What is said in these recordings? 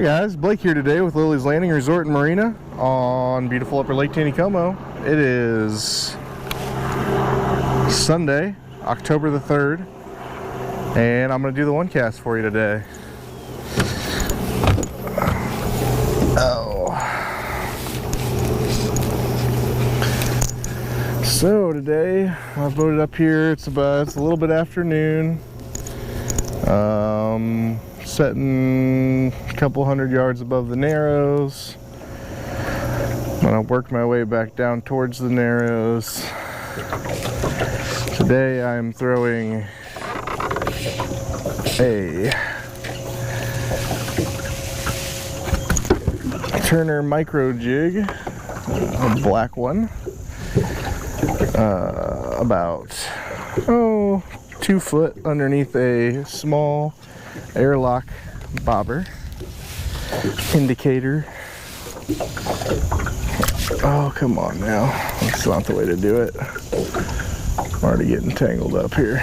Hi guys, Blake here today with Lilley's Landing Resort and Marina on beautiful upper Lake Taneycomo. It is Sunday, October the 3rd, and I'm going to do the one cast for you today. So today I've boated up here. It's a little bit afternoon. Setting a couple hundred yards above the Narrows. I'm gonna work my way back down towards the Narrows. Today I'm throwing a Turner micro jig, a black one, about 2 foot underneath a small airlock bobber indicator. Oh, come on now. That's not the way to do it. I'm already getting tangled up here.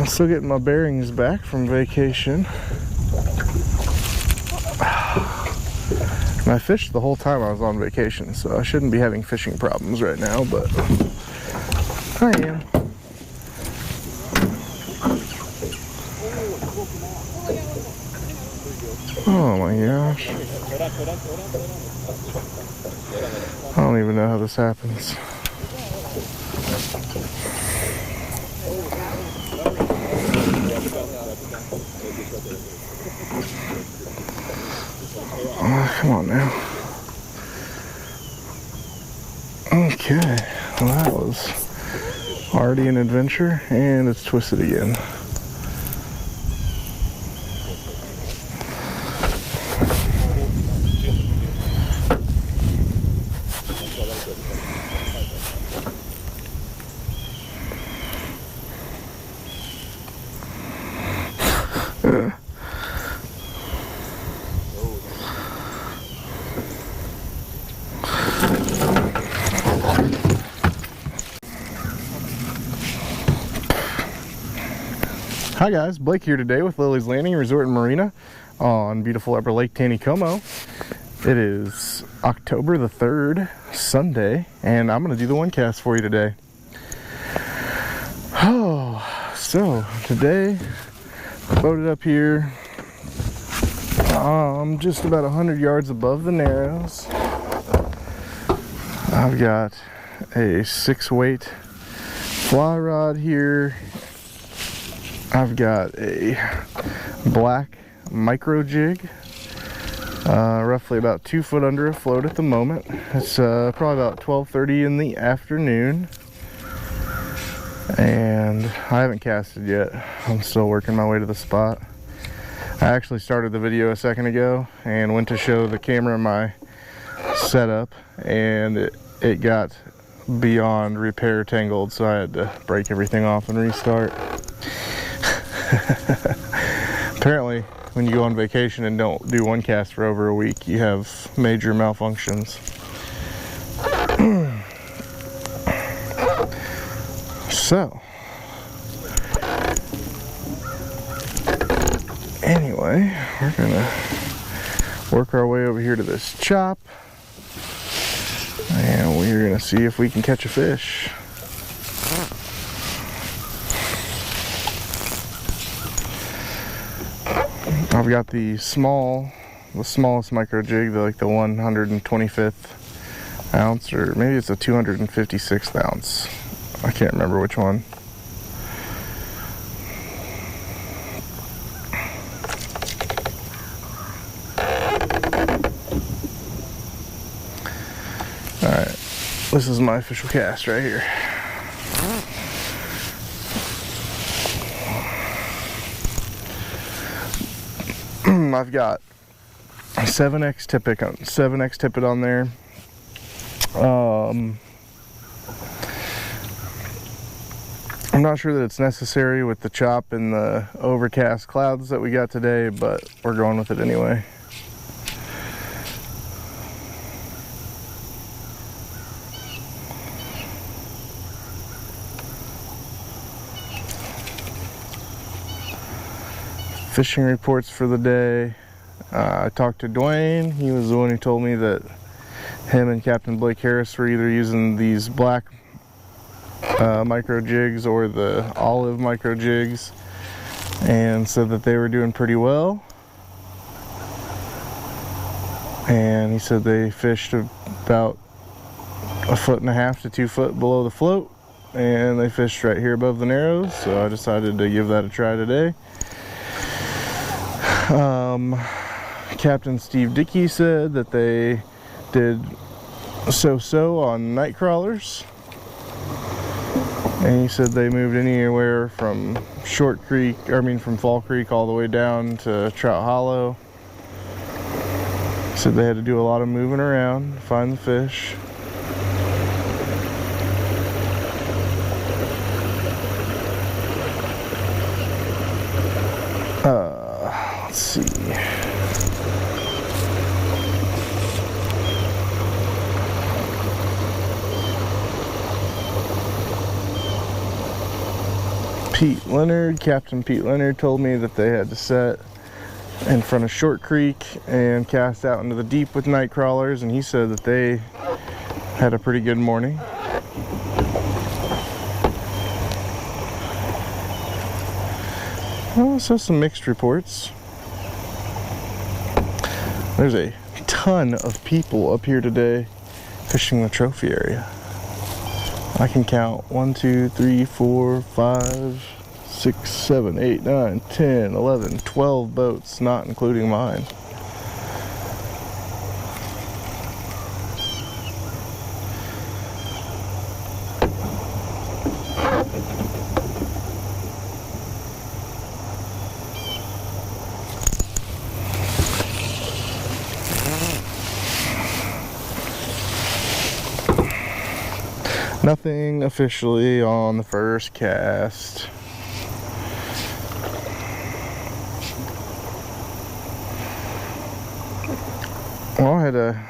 Still getting my bearings back from vacation. And I fished the whole time I was on vacation, so I shouldn't be having fishing problems right now, but I am. Oh my gosh. I don't even know how this happens. Oh, come on now. Okay, well that was already an adventure, and it's twisted again. Hi guys, Blake here today with Lilley's Landing Resort and Marina on beautiful upper Lake Taneycomo. It is October the 3rd, Sunday, and I'm going to do the one cast for you today. Oh, so today I boated up here. I'm just about 100 yards above the Narrows. I've got a 6-weight fly rod here. I've got a black micro jig, roughly about 2 foot under a float at the moment. It's probably about 12:30 in the afternoon, and I haven't casted yet. I'm still working my way to the spot. I actually started the video a second ago and went to show the camera my setup, and it got beyond repair tangled, so I had to break everything off and restart. Apparently, when you go on vacation and don't do one cast for over a week, you have major malfunctions. So, anyway, we're gonna work our way over here to this chop, and we're gonna see if we can catch a fish. I've got the smallest micro jig, like the 125th ounce, or maybe it's a 256th ounce. I can't remember which one. Alright, this is my official cast right here. I've got a 7X tippet on there. I'm not sure that it's necessary with the chop and the overcast clouds that we got today, but we're going with it anyway. fishing reports for the day. I talked to Dwayne. He was the one who told me that him and Captain Blake Harris were either using these black micro jigs or the olive micro jigs, and said that they were doing pretty well. And he said they fished about 1.5 to 2 foot below the float, and they fished right here above the narrows, so I decided to give that a try today. Captain Steve Dickey said that they did so-so on night crawlers, and he said they moved anywhere from from Fall Creek all the way down to Trout Hollow. He said they had to do a lot of moving around to find the fish. Let's see. Captain Pete Leonard told me that they had to set in front of Short Creek and cast out into the deep with night crawlers, and he said that they had a pretty good morning. So some mixed reports. There's a ton of people up here today fishing the trophy area. I can count 1, 2, 3, 4, 5, 6, 7, 8, 9, 10, 11, 12 boats, not including mine. Nothing officially on the first cast. Well, I had a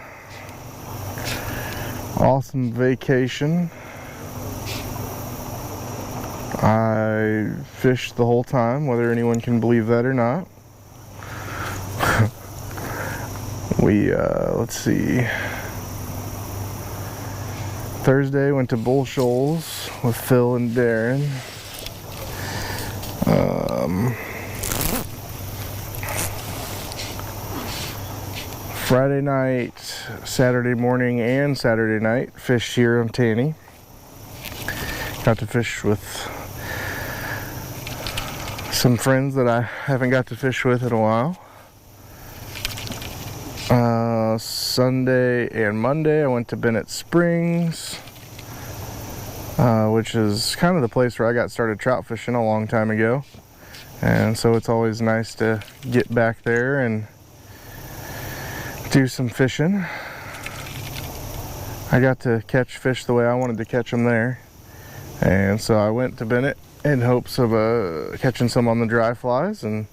awesome vacation. I fished the whole time, whether anyone can believe that or not. Let's see. Thursday went to Bull Shoals with Phil and Darren. Friday night, Saturday morning, and Saturday night fished here on Taney. Got to fish with some friends that I haven't got to fish with in a while. Sunday and Monday I went to Bennett Springs, which is kind of the place where I got started trout fishing a long time ago, and so it's always nice to get back there and do some fishing. I got to catch fish the way I wanted to catch them there, and so I went to Bennett in hopes of catching some on the dry flies, and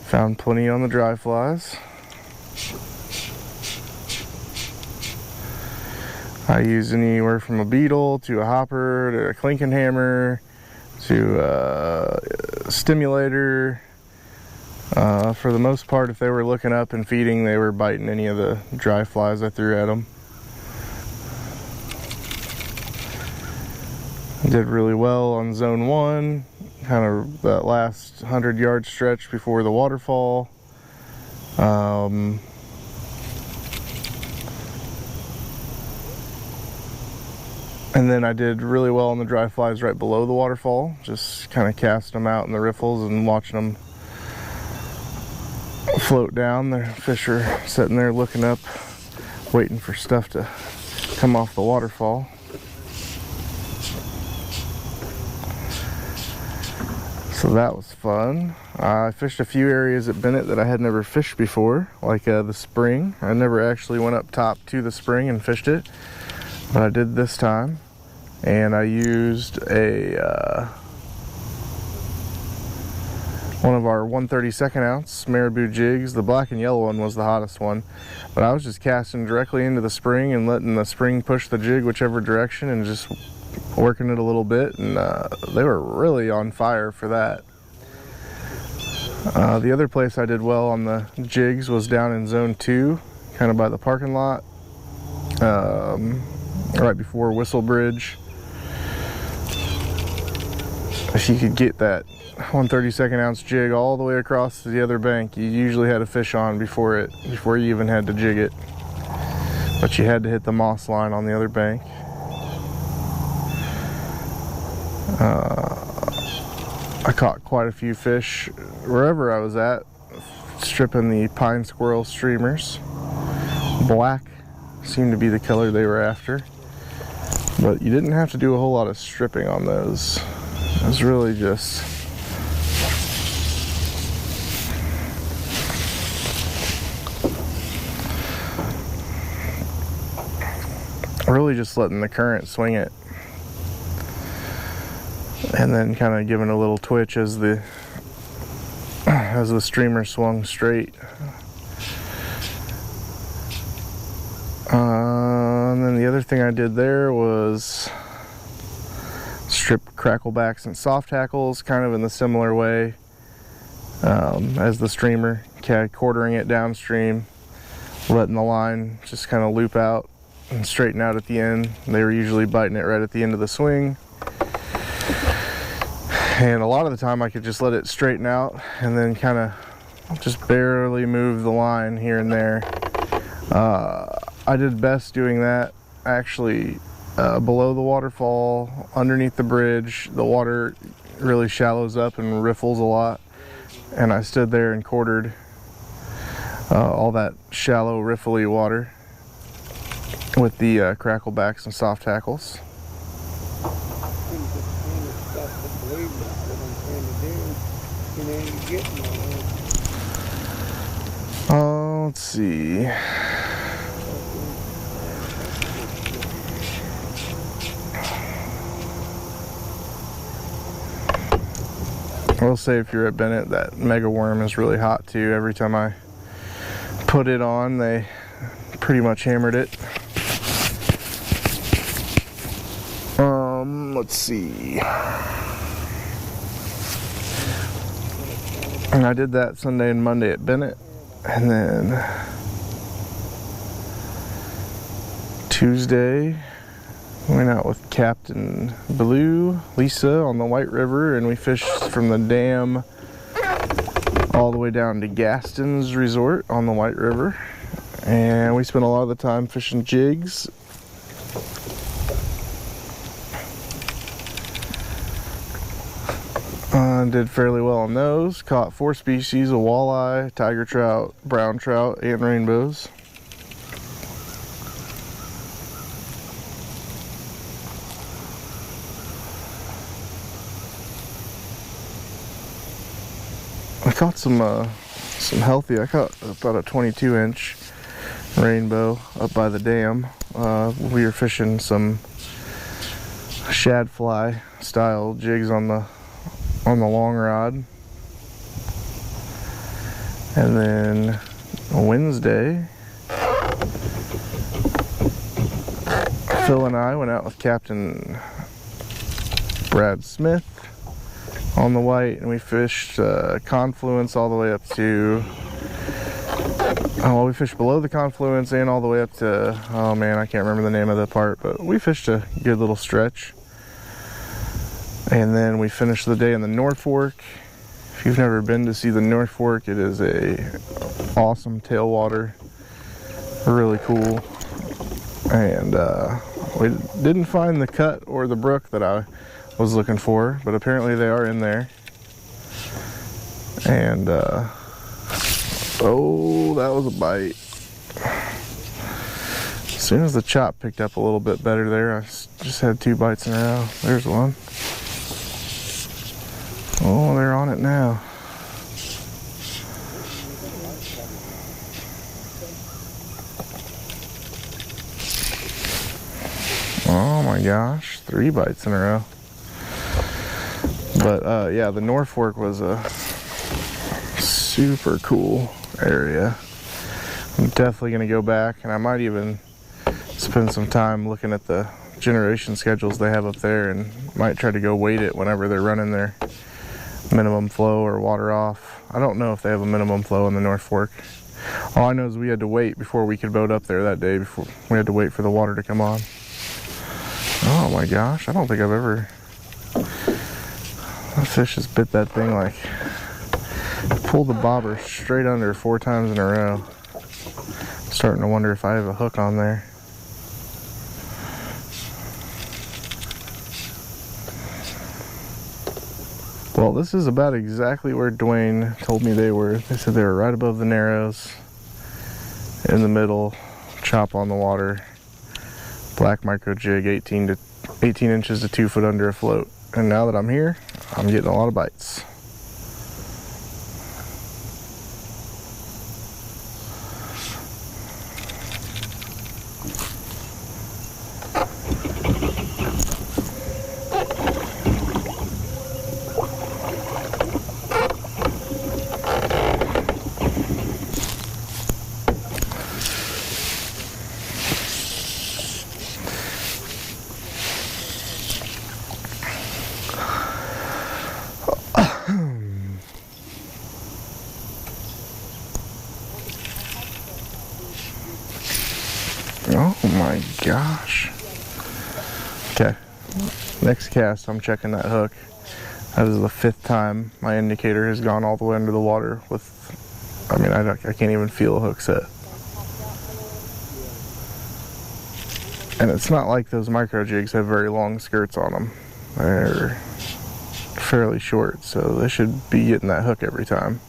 found plenty on the dry flies. I used anywhere from a beetle to a hopper to a clinking hammer to a stimulator. For the most part, if they were looking up and feeding, they were biting any of the dry flies I threw at them. I did really well on zone 1, kind of that last 100-yard stretch before the waterfall. And then I did really well on the dry flies right below the waterfall, just kind of casting them out in the riffles and watching them float down. The fish are sitting there looking up, waiting for stuff to come off the waterfall. So that was fun. I fished a few areas at Bennett that I had never fished before, like the spring. I never actually went up top to the spring and fished it, but I did this time. And I used one of our 1/32 ounce marabou jigs. The black and yellow one was the hottest one, but I was just casting directly into the spring and letting the spring push the jig whichever direction and just working it a little bit, and they were really on fire for that. The other place I did well on the jigs was down in zone 2, kind of by the parking lot, right before Whistle Bridge. If you could get that 1/32 ounce jig all the way across to the other bank, you usually had a fish on before you even had to jig it. But you had to hit the moss line on the other bank. I caught quite a few fish wherever I was at, stripping the pine squirrel streamers. Black seemed to be the color they were after, but you didn't have to do a whole lot of stripping on those. It was really just letting the current swing it, and then kind of giving a little twitch as the streamer swung straight. And then the other thing I did there was strip cracklebacks and soft tackles, kind of in the similar way as the streamer, quartering it downstream, letting the line just kind of loop out and straighten out at the end. They were usually biting it right at the end of the swing, and a lot of the time I could just let it straighten out and then kind of just barely move the line here and there. I did best doing that actually below the waterfall, underneath the bridge. The water really shallows up and riffles a lot, and I stood there and quartered all that shallow riffly water with the cracklebacks and soft tackles. Let's see. I will say, if you're at Bennett, that mega worm is really hot too. Every time I put it on, they pretty much hammered it. Let's see. And I did that Sunday and Monday at Bennett, and then Tuesday went out with Captain Blue, Lisa, on the White River, and we fished from the dam all the way down to Gaston's Resort on the White River. And we spent a lot of the time fishing jigs. Did fairly well on those. Caught 4 species of walleye, tiger trout, brown trout, and rainbows. I caught some healthy. I caught about a 22-inch rainbow up by the dam. We were fishing some shad fly style jigs on the long rod. And then Wednesday, Phil and I went out with Captain Brad Smith on the White, and we fished confluence all the way up to, we fished below the confluence and all the way up to, oh man, I can't remember the name of the part, but we fished a good little stretch. And then we finished the day in the North Fork. If you've never been to see the North Fork, it is a awesome tailwater, really cool. And we didn't find the cut or the brook that I was looking for, but apparently they are in there. And oh, that was a bite. As soon as the chop picked up a little bit better there, I just had 2 bites in a row. There's one. Oh, they're on it now. Oh my gosh, 3 bites in a row. But yeah, the North Fork was a super cool area. I'm definitely going to go back, and I might even spend some time looking at the generation schedules they have up there, and might try to go wait it whenever they're running their minimum flow or water off. I don't know if they have a minimum flow in the North Fork. All I know is we had to wait before we could boat up there that day. Before we had to wait for the water to come on. Oh my gosh, I don't think I've ever... That fish has bit that thing like... Pulled the bobber straight under 4 times in a row. Starting to wonder if I have a hook on there. Well, this is about exactly where Dwayne told me they were. They said they were right above the Narrows, in the middle, chop on the water, black micro jig, 18 inches to 2 foot under a float. And now that I'm here, I'm getting a lot of bites. Oh my gosh. Okay, next cast I'm checking that hook. That is the 5th time my indicator has gone all the way under the water with, I mean, I can't even feel a hook set. And it's not like those micro jigs have very long skirts on them. They're fairly short, so they should be getting that hook every time.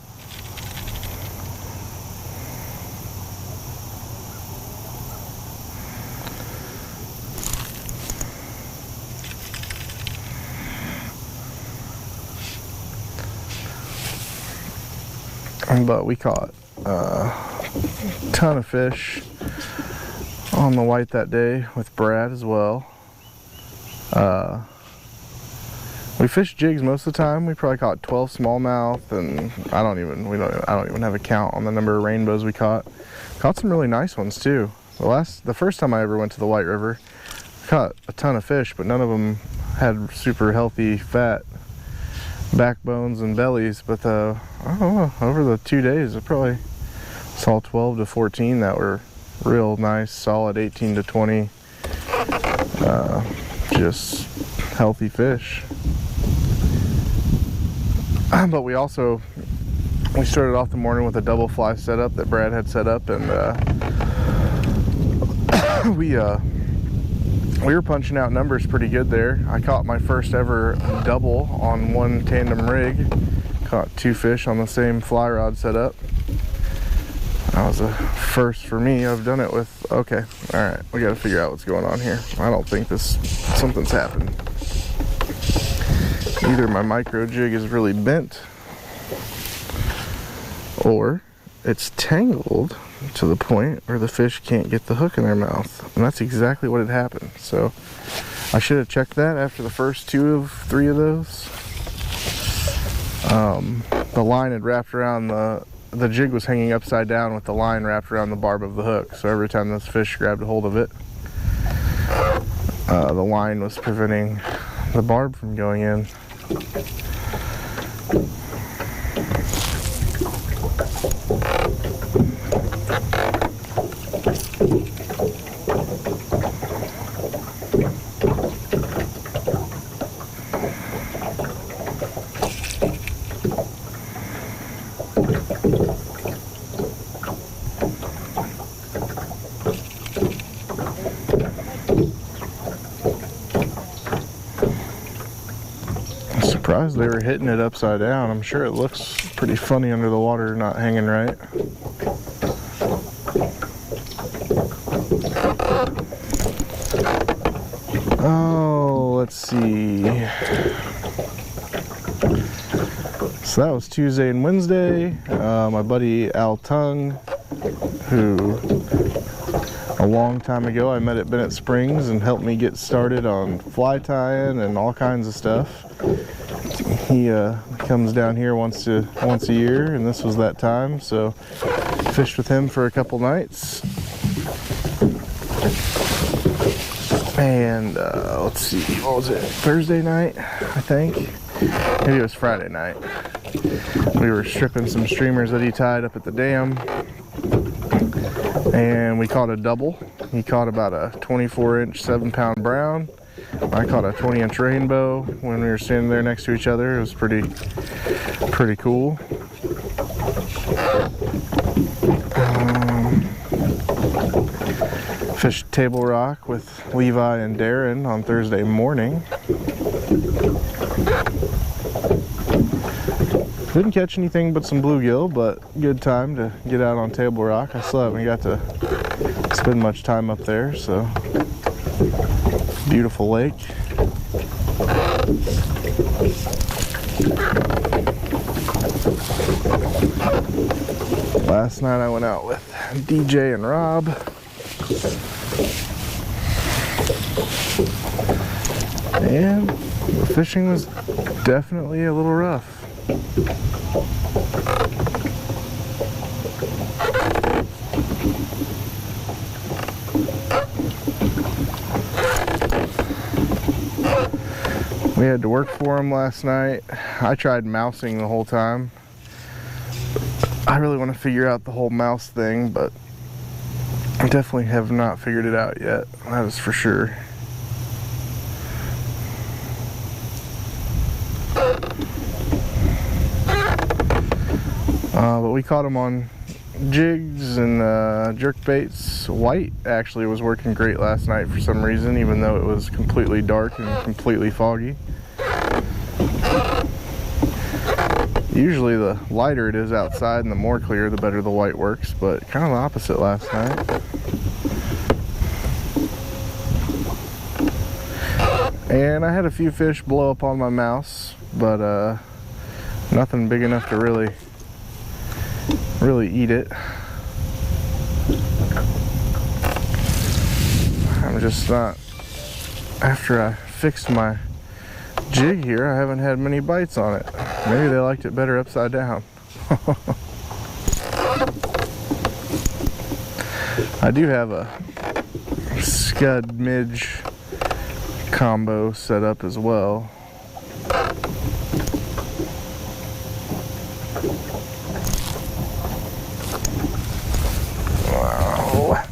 But we caught a ton of fish on the white that day with Brad as well. We fished jigs most of the time. We probably caught 12 smallmouth, and I don't even have a count on the number of rainbows we caught. Caught some really nice ones too. The first time I ever went to the White River, I caught a ton of fish, but none of them had super healthy fat backbones and bellies. But I don't know, over the 2 days I probably saw 12 to 14 that were real nice, solid 18 to 20 just healthy fish. But we started off the morning with a double fly setup that Brad had set up, and we were punching out numbers pretty good there. I caught my first ever double on one tandem rig. Caught 2 fish on the same fly rod setup. That was a first for me. I've done it with, okay, all right, we got to figure out what's going on here. I don't think something's happened. Either my micro jig is really bent, or it's tangled to the point where the fish can't get the hook in their mouth. And that's exactly what had happened. So I should have checked that after the first 2 of 3 of those. The line had wrapped around the jig was hanging upside down with the line wrapped around the barb of the hook. So every time this fish grabbed a hold of it, the line was preventing the barb from going in. Surprised they were hitting it upside down. I'm sure it looks pretty funny under the water, not hanging right. Oh, let's see. So that was Tuesday and Wednesday. My buddy Al Tung, who a long time ago I met at Bennett Springs and helped me get started on fly tying and all kinds of stuff. He comes down here once a year, and this was that time, so fished with him for a couple nights. And let's see, what was it, Thursday night, I think? maybe it was Friday night. We were stripping some streamers that he tied up at the dam, and we caught a double. He caught about a 24-inch 7-pound brown. I caught a 20-inch rainbow when we were standing there next to each other. It was pretty cool. Fished Table Rock with Levi and Darren on Thursday morning. Didn't catch anything but some bluegill, but good time to get out on Table Rock. I still haven't got to spend much time up there, so beautiful lake. Last night I went out with DJ and Rob. And the fishing was definitely a little rough. We had to work for him last night. I tried mousing the whole time. I really want to figure out the whole mouse thing, but I definitely have not figured it out yet. That is for sure. But we caught him on jigs and jerk baits. White actually was working great last night for some reason, even though it was completely dark and completely foggy. Usually the lighter it is outside and the more clear, the better the white works, but kind of the opposite last night. And I had a few fish blow up on my mouse, but nothing big enough to really eat it. I'm just not, after I fixed my jig here, I haven't had many bites on it. Maybe they liked it better upside down. I do have a scud midge combo set up as well. Wow.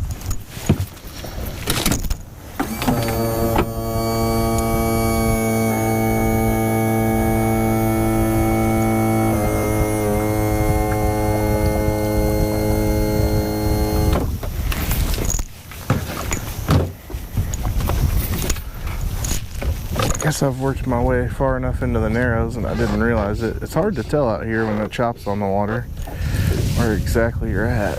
I guess I've worked my way far enough into the narrows and I didn't realize it. It's hard to tell out here when the chop's on the water where exactly you're at.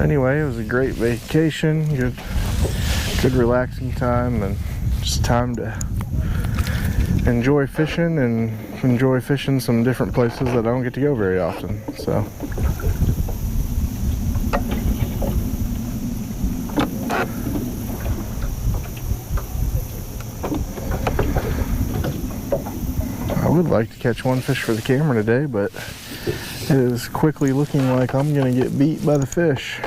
Anyway, it was a great vacation, good relaxing time, and just time to enjoy fishing and enjoy fishing some different places that I don't get to go very often. So I would like to catch one fish for the camera today, but it is quickly looking like I'm gonna get beat by the fish.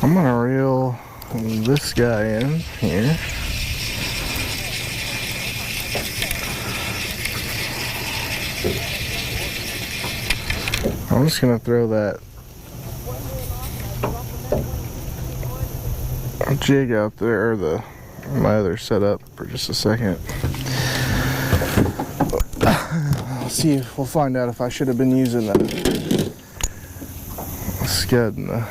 I'm gonna reel this guy in here. I'm just gonna throw that jig out there, or my other setup, for just a second. Let's see if we'll find out if I should have been using the scud and the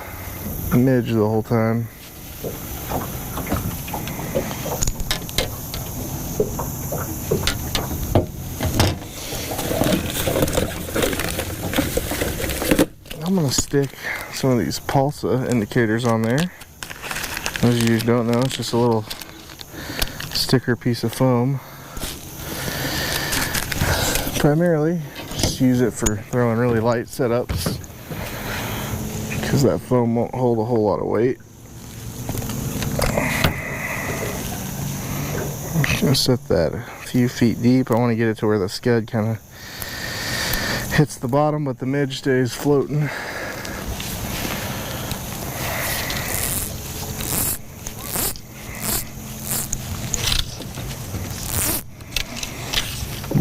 midge the whole time. I'm gonna stick some of these pulsa indicators on there. As you don't know, it's just a little sticker piece of foam. Primarily, just use it for throwing really light setups, because that foam won't hold a whole lot of weight. I'm just gonna set that a few feet deep. I want to get it to where the scud kind of hits the bottom, but the midge stays floating.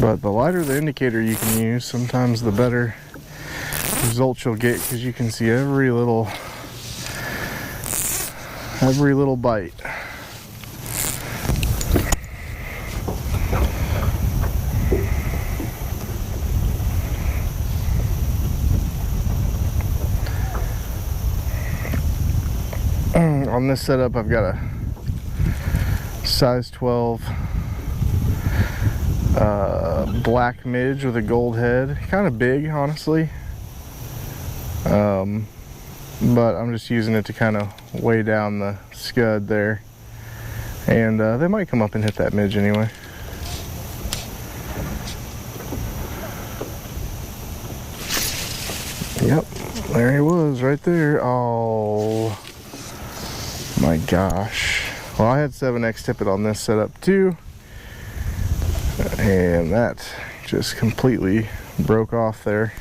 But the lighter the indicator you can use, sometimes the better results you'll get, because you can see every little bite. On this setup, I've got a size 12 black midge with a gold head. Kind of big, honestly, but I'm just using it to kind of weigh down the scud there, and they might come up and hit that midge anyway. Yep, there he was right there. Oh my gosh. Well, I had 7X tippet on this setup too, and that just completely broke off there,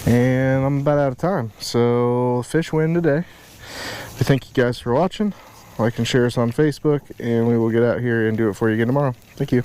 and I'm about out of time. So fish win today. I thank you guys for watching. Like and share us on Facebook, and we will get out here and do it for you again tomorrow. Thank you.